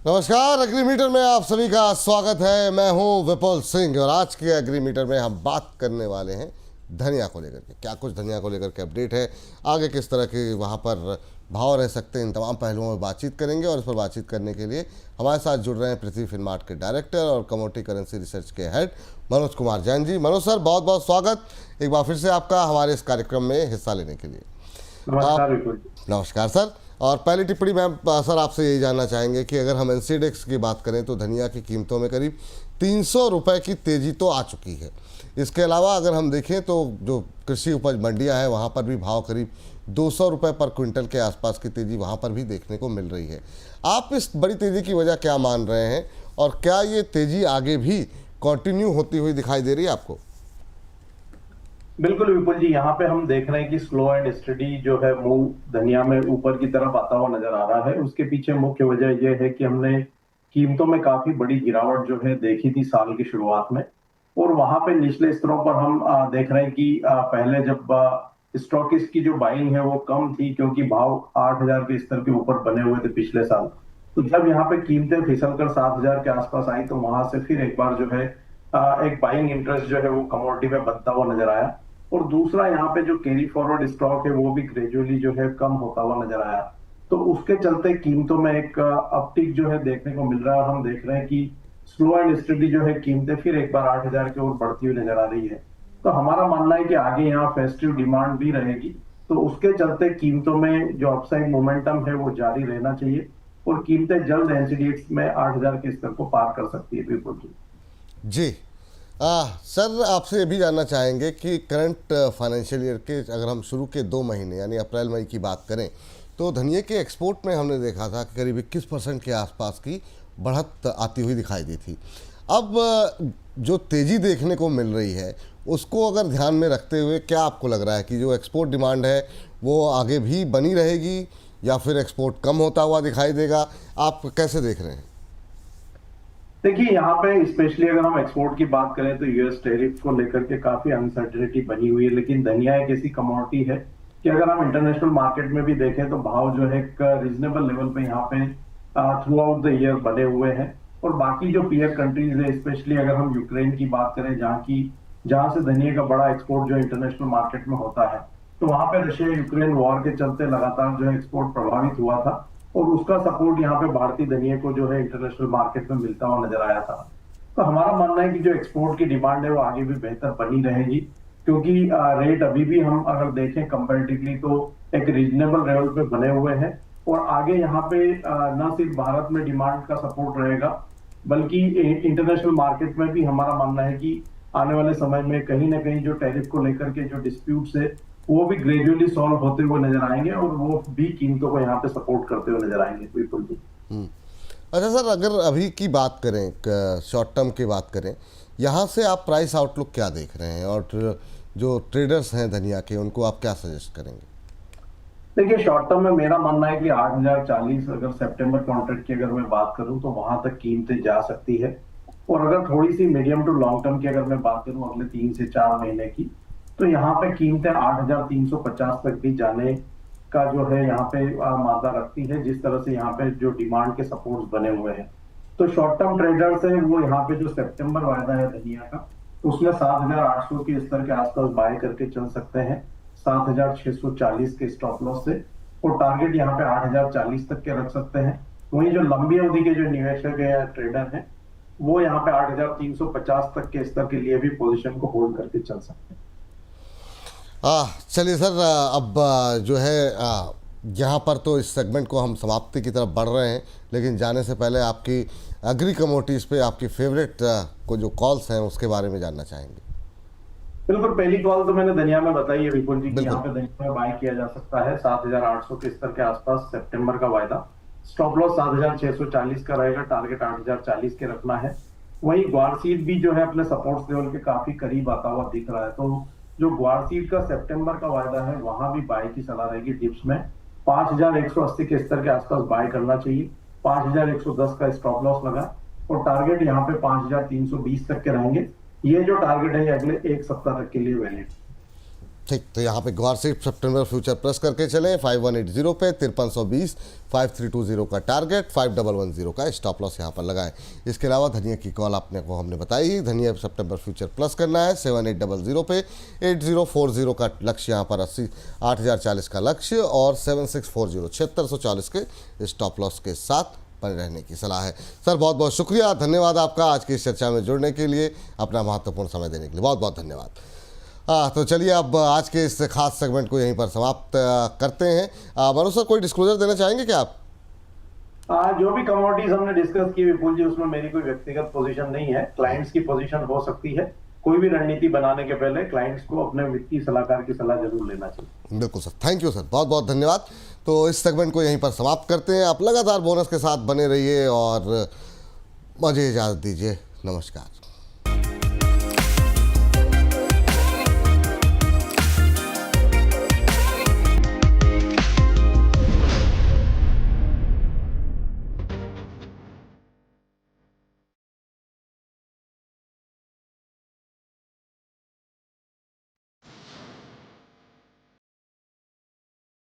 नमस्कार, एग्रीमीटर में आप सभी का स्वागत है। मैं हूं विपुल सिंह और आज के एग्रीमीटर में हम बात करने वाले हैं धनिया को लेकर के। क्या कुछ धनिया को लेकर के अपडेट है, आगे किस तरह के वहां पर भाव रह सकते हैं, इन तमाम पहलुओं में बातचीत करेंगे। और इस पर बातचीत करने के लिए हमारे साथ जुड़ रहे हैं पृथ्वी फिनमार्ट के डायरेक्टर और कमोडिटी करेंसी रिसर्च के हेड मनोज कुमार जैन जी। मनोज सर, बहुत बहुत स्वागत एक बार फिर से आपका हमारे इस कार्यक्रम में हिस्सा लेने के लिए। नमस्कार सर। और पहली टिप्पणी मैम सर आपसे यही जानना चाहेंगे कि अगर हम एनसीडेक्स की बात करें तो धनिया की कीमतों में करीब 300 रुपये की तेज़ी तो आ चुकी है। इसके अलावा अगर हम देखें तो जो कृषि उपज मंडियां हैं वहां पर भी भाव करीब 200 रुपये पर क्विंटल के आसपास की तेज़ी वहां पर भी देखने को मिल रही है। आप इस बड़ी तेज़ी की वजह क्या मान रहे हैं और क्या ये तेज़ी आगे भी कंटिन्यू होती हुई दिखाई दे रही है आपको? बिल्कुल विपुल जी, यहाँ पे हम देख रहे हैं कि स्लो एंड स्टडी जो है मूव धनिया में ऊपर की तरफ आता हुआ नजर आ रहा है। उसके पीछे मुख्य वजह यह है कि हमने कीमतों में काफी बड़ी गिरावट जो है देखी थी साल की शुरुआत में, और वहां पे निचले स्तरों पर हम देख रहे हैं कि पहले जब स्टॉकिस्ट की जो बाइंग है वो कम थी क्योंकि भाव 8,000 के स्तर के ऊपर बने हुए थे पिछले साल। तो जब यहाँ पे कीमतें फिसलकर 7,000 के आसपास आई तो वहां से फिर एक बार जो है एक बाइंग इंटरेस्ट जो है वो कमोडिटी में बनता हुआ नजर आया। और दूसरा यहाँ पे जो कैरी फॉरवर्ड स्टॉक है वो भी ग्रेजुअली जो है कम होता हुआ नजर आया। तो उसके चलते कीमतों में एक अपटिक जो है देखने को मिल रहा है। हम देख रहे हैं कि स्लो एंड स्टडी जो है कीमतें फिर एक बार 8,000 की ओर बढ़ती हुई नजर आ रही है। तो हमारा मानना है कि आगे यहाँ फेस्टिव डिमांड भी रहेगी, तो उसके चलते कीमतों में जो अपसाइड मोमेंटम है वो जारी रहना चाहिए और कीमतें जल्द एनसीडीएक्स में 8,000 के स्तर को पार कर सकती है। बिल्कुल जी। सर, आपसे ये भी जानना चाहेंगे कि करंट फाइनेंशियल ईयर के अगर हम शुरू के 2 महीने यानी अप्रैल मई की बात करें तो धनिया के एक्सपोर्ट में हमने देखा था कि करीब 21% के आसपास की बढ़त आती हुई दिखाई दी थी। अब जो तेज़ी देखने को मिल रही है उसको अगर ध्यान में रखते हुए क्या आपको लग रहा है कि जो एक्सपोर्ट डिमांड है वो आगे भी बनी रहेगी या फिर एक्सपोर्ट कम होता हुआ दिखाई देगा? आप कैसे देख रहे हैं? देखिए, यहाँ पे स्पेशली अगर हम एक्सपोर्ट की बात करें तो यूएस टैरिफ को लेकर के काफी अनसर्टेनिटी बनी हुई है, लेकिन धनिया एक ऐसी कमोडिटी है कि अगर हम इंटरनेशनल मार्केट में भी देखें तो भाव जो है एक रीजनेबल लेवल पे यहाँ पे थ्रू आउट द ईयर बने हुए हैं। और बाकी जो पीयर कंट्रीज है, स्पेशली अगर हम यूक्रेन की बात करें जहाँ से धनिया का बड़ा एक्सपोर्ट जो इंटरनेशनल मार्केट में होता है, तो वहां पे रशिया यूक्रेन वॉर के चलते लगातार जो है एक्सपोर्ट प्रभावित हुआ था और उसका सपोर्ट यहाँ पे भारतीय धनिया को जो है इंटरनेशनल मार्केट में मिलता हुआ नजर आया था। तो हमारा मानना है कि जो एक्सपोर्ट की डिमांड है वो आगे भी बेहतर बनी रहेगी, क्योंकि रेट अभी भी हम अगर देखें कंपैरेटिवली तो एक रीजनेबल लेवल पे बने हुए हैं। और आगे यहाँ पे न सिर्फ भारत में डिमांड का सपोर्ट रहेगा बल्कि इंटरनेशनल मार्केट में भी हमारा मानना है कि आने वाले समय में कहीं ना कहीं जो टैरिफ को लेकर के जो डिस्प्यूट्स है वो भी ग्रेजुअली सॉल्व होते हुए नजर आएंगे और वो भी कीमतों को यहाँ पे सपोर्ट करते हुए नजर आएंगे। बिल्कुल जी। अच्छा सर, अगर अभी की बात करें, शॉर्ट टर्म की बात करें, यहाँ से आप प्राइस आउटलुक क्या देख रहे हैं और जो ट्रेडर्स हैं धनिया के उनको आप क्या सजेस्ट करेंगे? देखिए, शॉर्ट टर्म में मेरा मानना है कि 8,040 अगर सितंबर कॉन्ट्रैक्ट की अगर मैं बात करूं तो वहां तक कीमतें जा सकती है। और अगर थोड़ी सी मीडियम टू लॉन्ग टर्म की अगर मैं बात करूं अगले 3 से 4 महीने की, तो यहाँ पे कीमतें 8,350 तक भी जाने का जो है यहाँ पे मादा रखती है, जिस तरह से यहाँ पे जो डिमांड के सपोर्ट्स बने हुए हैं। तो शॉर्ट टर्म ट्रेडर्स है वो यहाँ पे जो सितंबर वायदा है धनिया का उसमें 7,800 के स्तर के आसपास बाय करके चल सकते हैं, 7,640 के स्टॉप लॉस से, और टारगेट यहाँ पे 8,040 तक के रख सकते हैं। वहीं जो लंबी अवधि के जो निवेशक है या ट्रेडर है वो यहाँ पे 8,350 तक के स्तर के लिए भी पोजीशन को होल्ड करके चल सकते हैं। चलिए सर, अब जो है यहाँ पर तो इस सेगमेंट को हम समाप्ति की तरफ बढ़ रहे हैं, लेकिन जाने से पहले आपकी एग्री कमोडिटीज़ पे आपकी फेवरेट को जो कॉल्स हैं उसके बारे में जानना चाहेंगे। बिल्कुल, पहली कॉल तो मैंने धनिया में बताई है विपुल जी कि यहाँ पे धनिया में बाय किया जा सकता है 7,800 के स्तर के आसपास सितंबर का वायदा। स्टॉप लॉस 7,640 का रहेगा, टारगेट 8,040 के रखना है। वही ग्वार सीड भी जो है अपने सपोर्ट लेवल के काफी करीब आता हुआ दिख रहा है, तो जो ग्वार सीड का सितंबर का वायदा है वहां भी बाय की सलाह रहेगी। डिप्स में 5,180 के स्तर के आसपास बाय करना चाहिए, 5,110 का स्टॉप लॉस लगा और टारगेट यहाँ पे 5,320 तक के रहेंगे। ये जो टारगेट है अगले एक सप्ताह तक के लिए वैलिड। ठीक, तो यहाँ पे ग्वारसीड सितंबर फ्यूचर प्लस करके चले 5180 पे 5320, 5320 का टारगेट, 5110 का स्टॉप लॉस यहाँ पर लगाएं। इसके अलावा धनिया की कॉल आपने को हमने बताई, धनिया सितंबर फ्यूचर प्लस करना है 7800 पे 8040 का लक्ष्य, यहाँ पर 8040 का लक्ष्य और 7640 7640 के स्टॉप लॉस के साथ बने रहने की सलाह है। सर बहुत बहुत शुक्रिया, धन्यवाद आपका आज की इस चर्चा में जुड़ने के लिए, अपना महत्वपूर्ण समय देने के लिए बहुत बहुत धन्यवाद। तो चलिए अब आज के इस खास सेगमेंट को यहीं पर समाप्त करते हैं। मनु सर, कोई डिस्क्लोजर देना चाहेंगे क्या आप? जो भी कमोडिटीज हमने डिस्कस की विपुल जी, उसमें मेरी कोई व्यक्तिगत पोजीशन नहीं है, क्लाइंट्स की पोजीशन हो सकती है। कोई भी रणनीति बनाने के पहले क्लाइंट्स को अपने वित्तीय सलाहकार की सलाह जरूर लेना चाहिए। बिल्कुल सर, थैंक यू सर, बहुत बहुत धन्यवाद। तो इस सेगमेंट को यहीं पर समाप्त करते हैं। आप लगातार बोनस के साथ बने रहिए और मुझे इजाज़त दीजिए। नमस्कार।